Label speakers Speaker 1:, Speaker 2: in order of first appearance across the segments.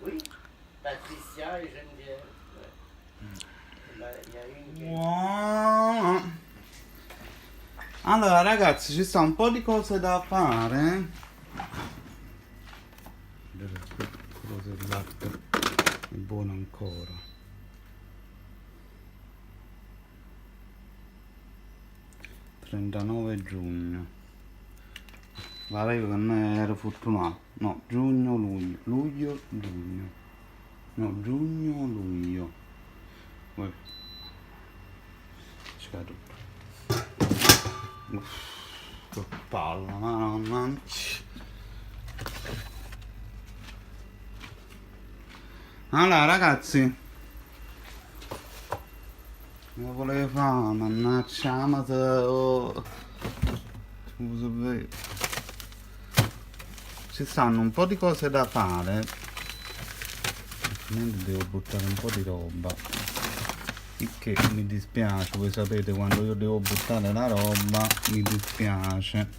Speaker 1: Oui, Patricia et Geneviève. Ouais. Il y a une qui
Speaker 2: Wow. Allora ragazzi, ci sta un po' di cose da fare. Quello del latte è buono ancora. 39 giugno. L'avevo che me ero fortunato. No, giugno, luglio, giugno. No, giugno, luglio. Uè. C'è tutto. Uff, che palla, mamma. Allora ragazzi, lo volevo fare, mannaggia, ma scusa, ci stanno un po' di cose da fare, altrimenti devo buttare un po' di roba, il che mi dispiace. Voi sapete, quando io devo buttare la roba mi dispiace,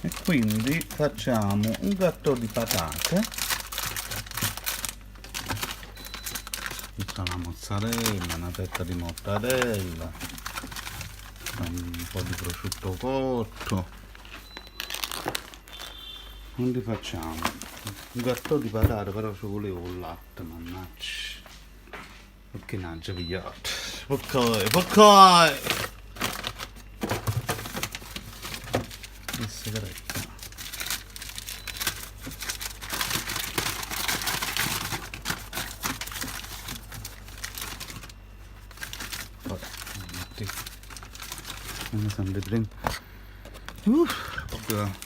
Speaker 2: e quindi facciamo un gatto di patate. Tutta la mozzarella, una fetta di mortadella, un po' di prosciutto cotto. Quindi facciamo un gatto di patate, però ci volevo il latte, mannaggia. Perché non ci pigliato? Perché? Che segreto. Come sono le prime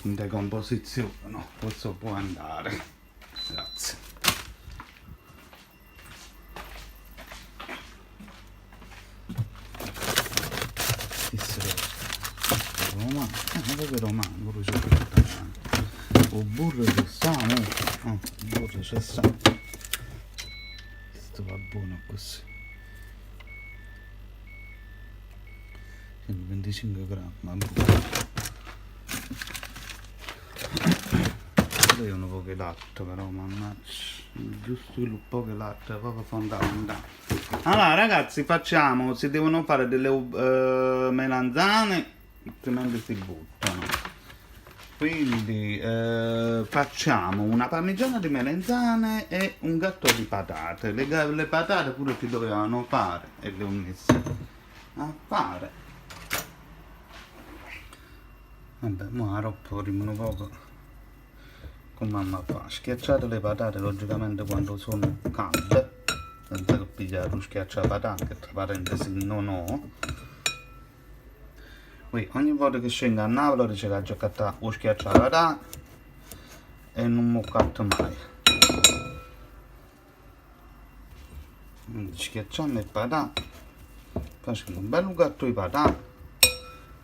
Speaker 2: in decomposizione, no, questo può andare, grazie. Romano, non romano, burro c'è tutto, o burro c'è sta, no, il burro c'è sta, questo va buono così. 125 grammi, io non poco latte, però mannaggia, giusto il poco latte è proprio fondamentale. Allora ragazzi, facciamo, si devono fare delle melanzane, altrimenti si buttano. Quindi facciamo una parmigiana di melanzane e un gatto di patate. Le patate pure si dovevano fare e le ho messe a fare. Vabbè, mo la roba rimane poco come mamma fa. Schiacciate le patate logicamente quando sono calde, senza che pigliare lo schiacciapatate, che tra parentesi non ho. Poi ogni volta che scendo a Napoli dice che ho cattato lo schiacciapatate e non mi catto mai. Quindi schiacciamo le patate, facciamo un bel gatto di patate.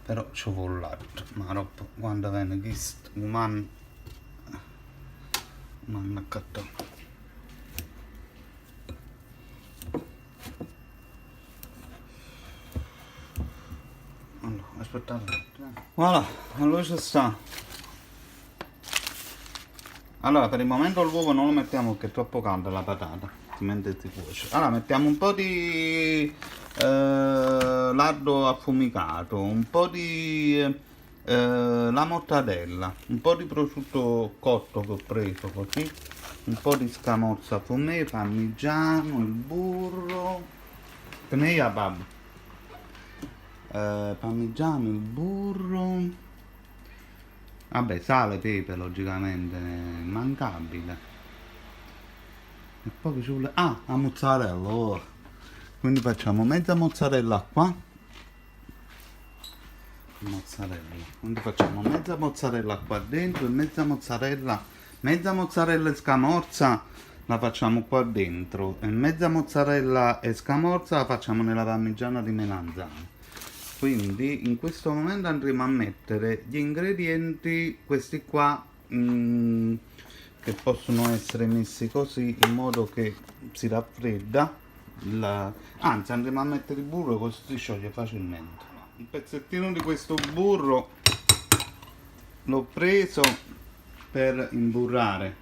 Speaker 2: Però ci vuole l'altro, ma roba quando viene chiesto umano non accattato. Allora, aspettate. Voilà, allora ci sta. Allora, per il momento l'uovo non lo mettiamo perché è troppo calda la patata, altrimenti si cuoce. Allora, mettiamo un po' di lardo affumicato, un po' di la mortadella, un po' di prosciutto cotto che ho preso così, un po' di scamorza fumé, parmigiano, il burro, pneia babbo, parmigiano, il burro, vabbè, sale, pepe logicamente, immancabile. E poi ci vuole, la mozzarella, oh. Quindi facciamo mezza mozzarella qua, quindi facciamo mezza mozzarella qua dentro e mezza mozzarella e scamorza la facciamo qua dentro, e mezza mozzarella e scamorza la facciamo nella parmigiana di melanzane. Quindi in questo momento andremo a mettere gli ingredienti, questi qua, che possono essere messi così in modo che si raffredda. Anzi, andremo a mettere il burro così si scioglie facilmente. Un pezzettino di questo burro l'ho preso per imburrare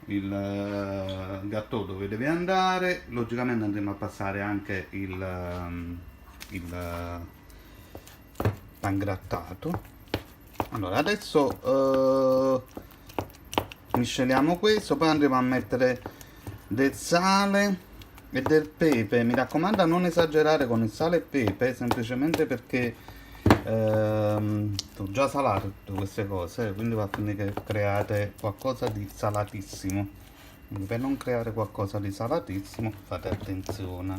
Speaker 2: il gatto dove deve andare. Logicamente andremo a passare anche il pangrattato. Allora adesso misceliamo questo, poi andremo a mettere del sale e del pepe. Mi raccomando a non esagerare con il sale e pepe, semplicemente perché ho già salato tutte queste cose, quindi va a finire che create qualcosa di salatissimo. Quindi per non creare qualcosa di salatissimo fate attenzione.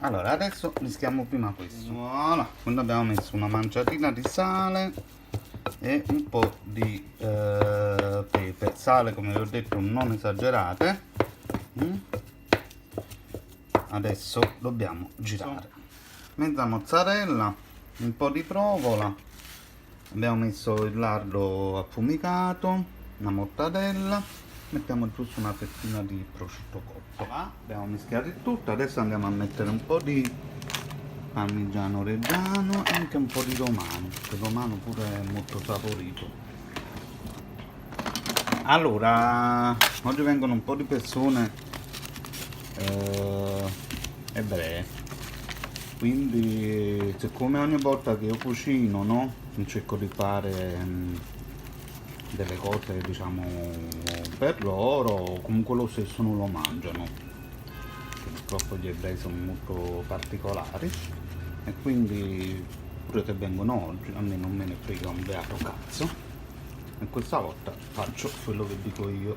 Speaker 2: Allora adesso mischiamo prima questo. Voilà, quindi abbiamo messo una manciatina di sale e un po' di pepe. Sale, come vi ho detto, non esagerate. Adesso dobbiamo girare. Mezza mozzarella, un po' di provola, abbiamo messo il lardo affumicato, una mortadella, mettiamo giusto una fettina di prosciutto cotto. Abbiamo mischiato il tutto, adesso andiamo a mettere un po' di parmigiano reggiano e anche un po' di romano, il romano pure è molto saporito. Allora, oggi vengono un po' di persone ebree, quindi siccome ogni volta che io cucino, no, cerco di fare delle cose, diciamo, per loro, comunque lo stesso non lo mangiano, purtroppo gli ebrei sono molto particolari e quindi pure se vengono oggi a me non me ne frega un beato cazzo, e questa volta faccio quello che dico io.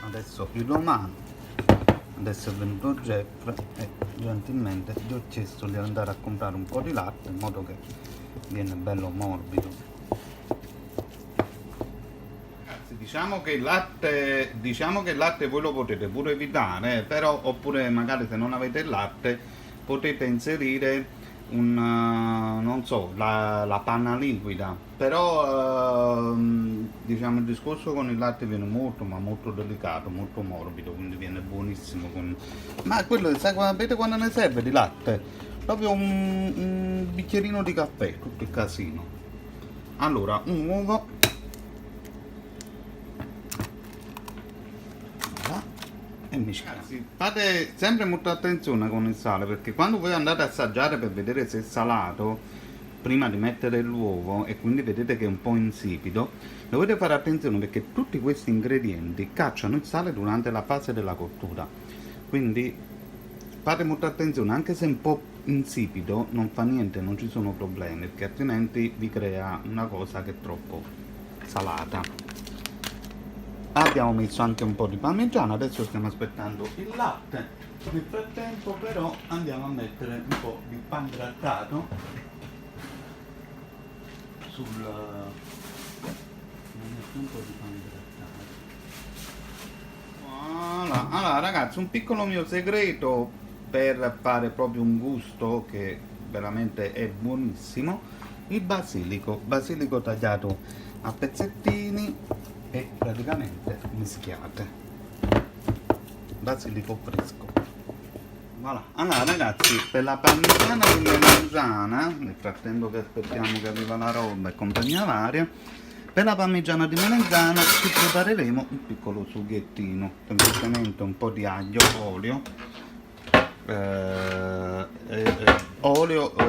Speaker 2: Adesso il romano, adesso è venuto Jeff e gentilmente gli ho chiesto di andare a comprare un po' di latte in modo che viene bello morbido. Ragazzi, diciamo che il latte voi lo potete pure evitare, però, oppure magari se non avete il latte potete inserire non so, la panna liquida, però diciamo il discorso con il latte viene molto ma molto delicato, molto morbido, quindi viene buonissimo ma quello, sai, sapete quando ne serve di latte? Proprio un bicchierino di caffè, tutto il casino. Allora, un uovo, e mischiamo. Fate sempre molta attenzione con il sale, perché quando voi andate a assaggiare per vedere se è salato, prima di mettere l'uovo e quindi vedete che è un po' insipido, dovete fare attenzione perché tutti questi ingredienti cacciano il sale durante la fase della cottura, quindi fate molta attenzione. Anche se è un po' insipido non fa niente, non ci sono problemi, perché altrimenti vi crea una cosa che è troppo salata. Abbiamo messo anche un po' di parmigiano, adesso stiamo aspettando il latte. Nel frattempo però andiamo a mettere un po' di pangrattato sul un po' di pangrattato. Voilà. Allora ragazzi, un piccolo mio segreto per fare proprio un gusto che veramente è buonissimo: il basilico tagliato a pezzettini e praticamente mischiate, basilico fresco. Voilà. Allora ragazzi, per la parmigiana di melanzana, nel frattempo che aspettiamo che arriva la roba e compagnia varia, per la parmigiana di melanzana ci prepareremo un piccolo sughettino, semplicemente un po' di aglio, olio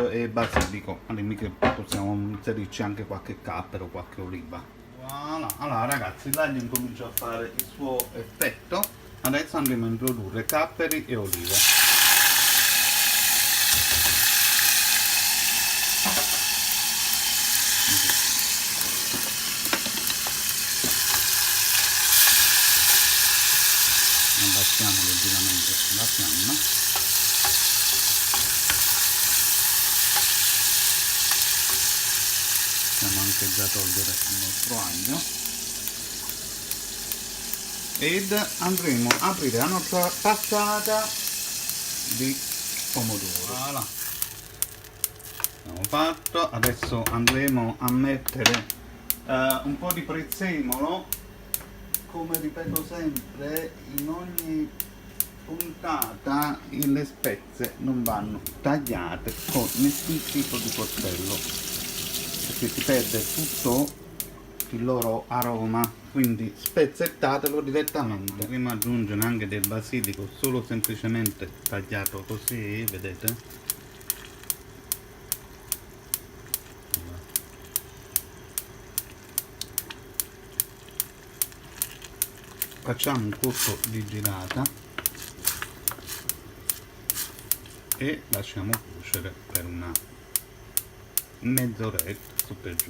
Speaker 2: e basilico. Allora possiamo inserirci anche qualche cappero, qualche oliva. Voilà. Allora ragazzi, l'aglio incomincia a fare il suo effetto, adesso andremo a introdurre capperi e olive. Abbassiamo leggermente la fiamma. Possiamo anche già togliere il nostro aglio ed andremo a aprire la nostra passata di pomodoro. Voilà. Abbiamo fatto, adesso andremo a mettere un po' di prezzemolo. Come ripeto sempre in ogni puntata, le spezie non vanno tagliate con nessun tipo di coltello, perché si perde tutto il loro aroma, quindi spezzettatelo direttamente. Prima aggiungere anche del basilico solo semplicemente tagliato così, vedete? Facciamo un colpo di girata e lasciamo cuocere per una mezz'oretta su per giù,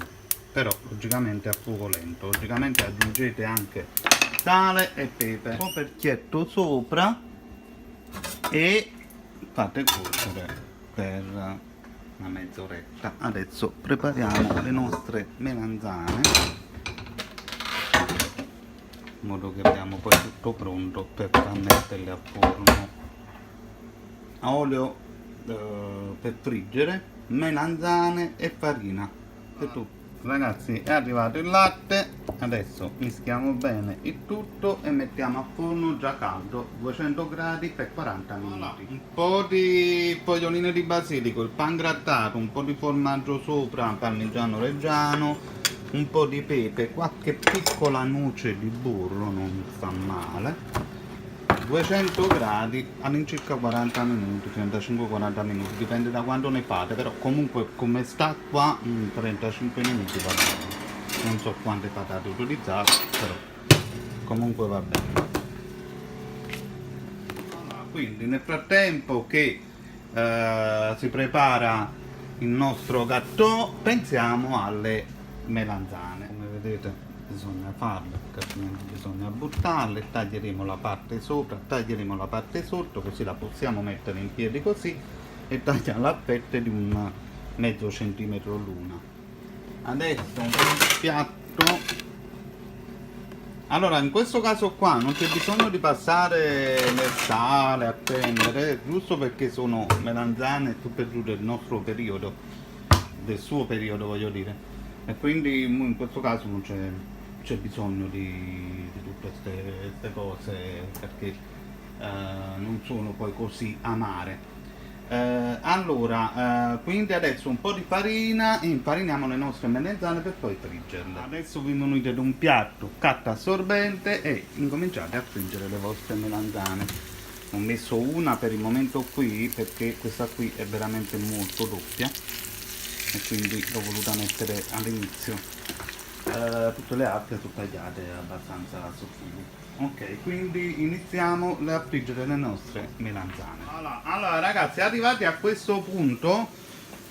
Speaker 2: però logicamente a fuoco lento. Logicamente aggiungete anche sale e pepe, un perchietto sopra e fate cuocere per una mezz'oretta. Adesso prepariamo le nostre melanzane in modo che abbiamo poi tutto pronto per metterle a forno a olio per friggere, melanzane e farina. È tutto. Ragazzi, è arrivato il latte, adesso mischiamo bene il tutto e mettiamo a forno già caldo 200 gradi per 40 minuti. Un po' di foglioline di basilico, il pangrattato, un po' di formaggio sopra, parmigiano reggiano, un po' di pepe, qualche piccola noce di burro, non fa male. 200 gradi all'incirca 40 minuti, 35-40 minuti, dipende da quanto ne fate, però comunque come sta qua 35 minuti va bene. Non so quante patate utilizzate, però comunque va bene. Quindi nel frattempo che si prepara il nostro gâteau, pensiamo alle melanzane. Come vedete bisogna farle, altrimenti bisogna buttarle. Taglieremo la parte sopra, taglieremo la parte sotto, così la possiamo mettere in piedi così e tagliare a fette di un mezzo centimetro l'una. Adesso un piatto. Allora, in questo caso qua non c'è bisogno di passare nel sale a prendere, giusto perché sono melanzane su per giù del nostro periodo, del suo periodo voglio dire, e quindi in questo caso non c'è bisogno di tutte queste cose, perché non sono poi così amare. Quindi adesso un po' di farina e infariniamo le nostre melanzane per poi friggerle. Adesso vi munite di un piatto carta assorbente e incominciate a friggere le vostre melanzane. Ho messo una per il momento qui perché questa qui è veramente molto doppia e quindi l'ho voluta mettere all'inizio. Tutte le altre sono tagliate abbastanza sottili. Ok, quindi iniziamo a friggere le nostre melanzane. Allora ragazzi, arrivati a questo punto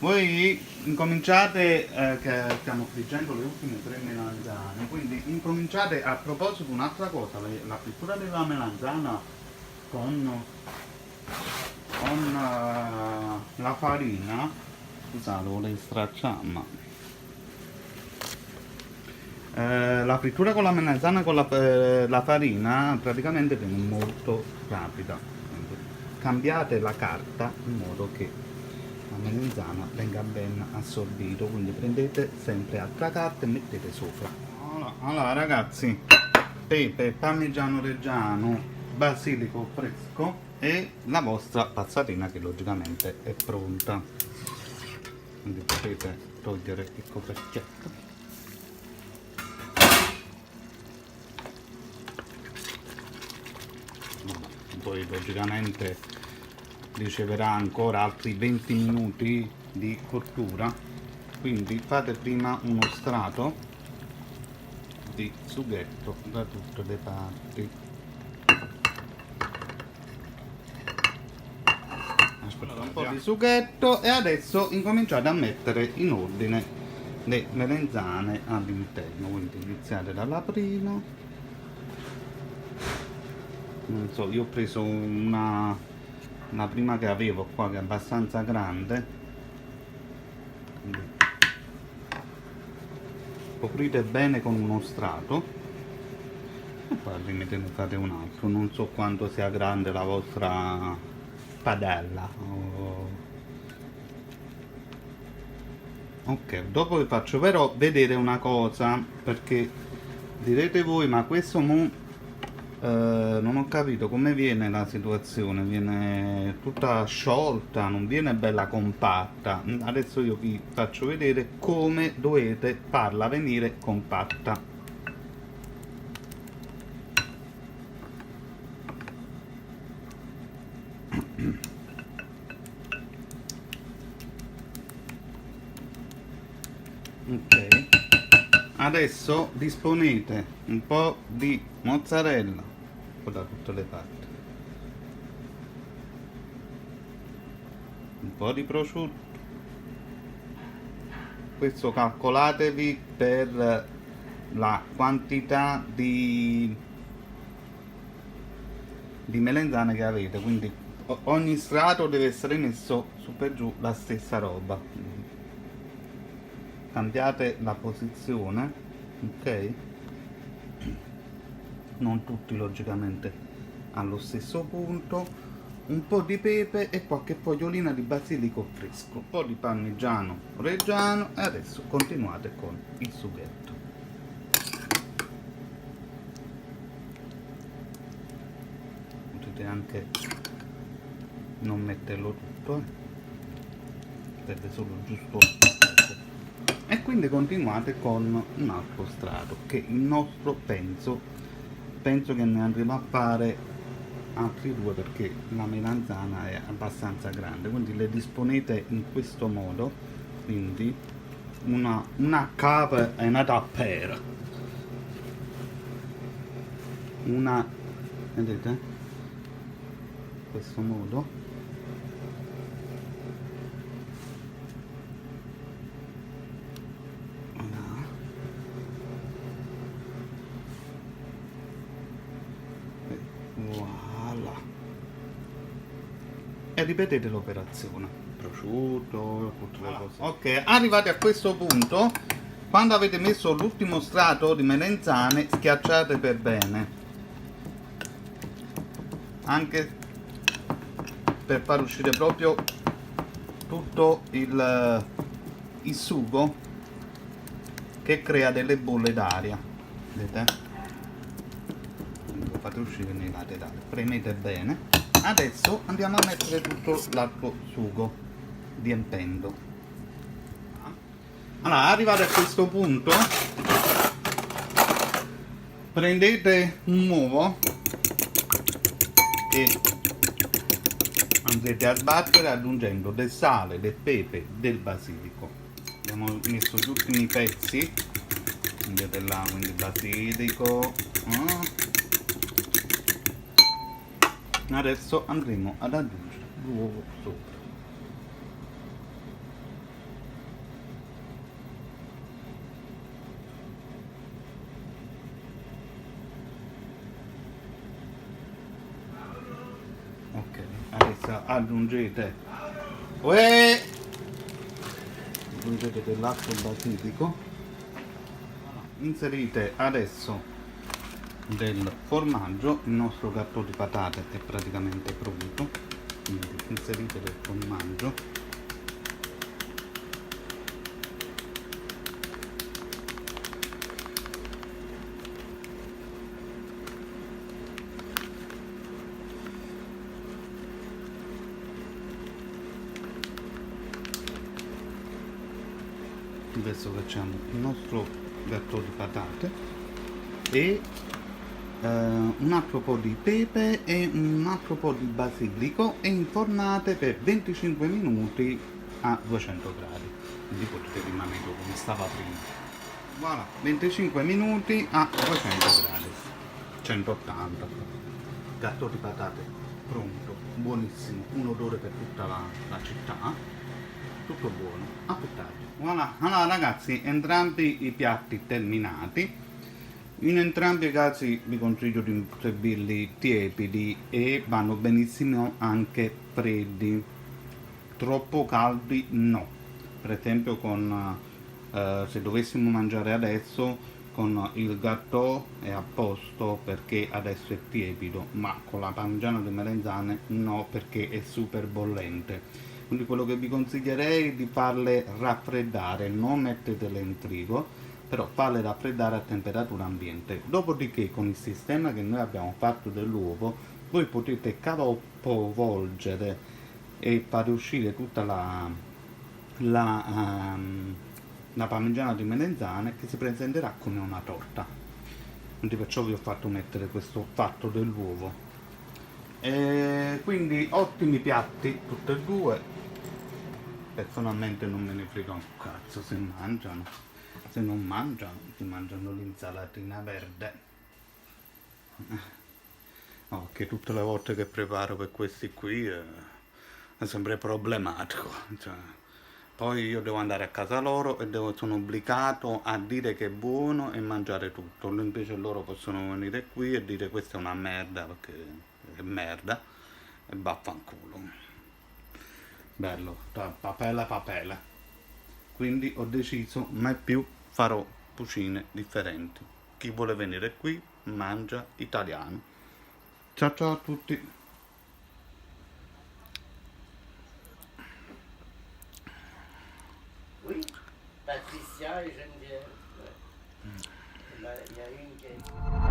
Speaker 2: voi incominciate che stiamo friggendo le ultime 3 melanzane, quindi incominciate, a proposito un'altra cosa, la frittura della melanzana con la farina, scusate, volevo stracciare, ma la frittura con la melanzana con la farina praticamente viene molto rapida. Cambiate la carta in modo che la melanzana venga ben assorbito, quindi prendete sempre altra carta e mettete sopra. Allora ragazzi, pepe, parmigiano reggiano, basilico fresco e la vostra passatina che logicamente è pronta, quindi potete togliere il coperchietto. Poi logicamente riceverà ancora altri 20 minuti di cottura, quindi fate prima uno strato di sughetto da tutte le parti. Aspettate un po' di sughetto e adesso incominciate a mettere in ordine le melanzane all'interno, quindi iniziate dalla prima. Non so, io ho preso una prima che avevo qua che è abbastanza grande, quindi coprite bene con uno strato e poi al limite ne fate un altro. Non so quanto sia grande la vostra padella. Ok, dopo vi faccio però vedere una cosa, perché direte voi, ma questo Non ho capito come viene la situazione, viene tutta sciolta, non viene bella compatta. Adesso io vi faccio vedere come dovete farla venire compatta. Ok, adesso disponete un po' di mozzarella, un po' da tutte le parti, un po' di prosciutto. Questo calcolatevi per la quantità di melanzane che avete, quindi ogni strato deve essere messo su per giù la stessa roba. Cambiate la posizione, ok? Non tutti logicamente allo stesso punto. Un po' di pepe e qualche fogliolina di basilico fresco, un po' di parmigiano reggiano e adesso continuate con il sughetto. Potete anche non metterlo tutto, serve solo giusto. E quindi continuate con un altro strato che il nostro penso che ne andremo a fare altri due perché la melanzana è abbastanza grande, quindi le disponete in questo modo, quindi una capa e una tappera, una, vedete, in questo modo. Voilà. E ripetete l'operazione. Prosciutto, tutte le cose. Ok, arrivati a questo punto, quando avete messo l'ultimo strato di melanzane, schiacciate per bene. Anche per far uscire proprio tutto il sugo che crea delle bolle d'aria. Vedete? Lo fate uscire nei laterali, premete bene. Adesso andiamo a mettere tutto l'altro sugo riempendo. Allora, arrivate a questo punto, prendete un uovo e andrete a sbattere aggiungendo del sale, del pepe, del basilico. Abbiamo messo gli ultimi pezzi, vedete là, quindi basilico. Adesso andremo ad aggiungere l'uovo sopra. Ok, adesso aggiungete dell'altro basilico. Inserite adesso del formaggio, il nostro gatto di patate è praticamente pronto, quindi inserite del formaggio, adesso facciamo il nostro gatto di patate e un altro po' di pepe e un altro po' di basilico e infornate per 25 minuti a 200 gradi, quindi potete rimanere come stava prima. Voilà, 25 minuti a 200 gradi, 180. Gatto di patate pronto, buonissimo, un odore per tutta la città, tutto buono, aspettate. Voilà. Allora ragazzi, entrambi i piatti terminati. In entrambi i casi vi consiglio di servirli tiepidi e vanno benissimo anche freddi, troppo caldi no. Per esempio se dovessimo mangiare adesso con il gâteau è a posto perché adesso è tiepido, ma con la parmigiana di melanzane no, perché è super bollente. Quindi quello che vi consiglierei è di farle raffreddare, non mettetele in frigo, però farle raffreddare a temperatura ambiente. Dopodiché con il sistema che noi abbiamo fatto dell'uovo voi potete capovolgere e fare uscire tutta la, ehm, la parmigiana di melanzane che si presenterà come una torta. Quindi perciò vi ho fatto mettere questo fatto dell'uovo. E quindi ottimi piatti tutti e due. Personalmente non me ne frega un cazzo se mangiano. Se non mangiano, si mangiano l'insalatina verde. No, perché tutte le volte che preparo per questi qui è sempre problematico. Cioè, poi io devo andare a casa loro e sono obbligato a dire che è buono e mangiare tutto. Invece loro possono venire qui e dire questa è una merda perché è merda e vaffanculo. Bello, papela papela. Quindi ho deciso mai più farò cucine differenti. Chi vuole venire qui mangia italiano. Ciao ciao a tutti.
Speaker 1: Oui, Patricia et Geneviève. Ouais. Ben, il y a une qui est...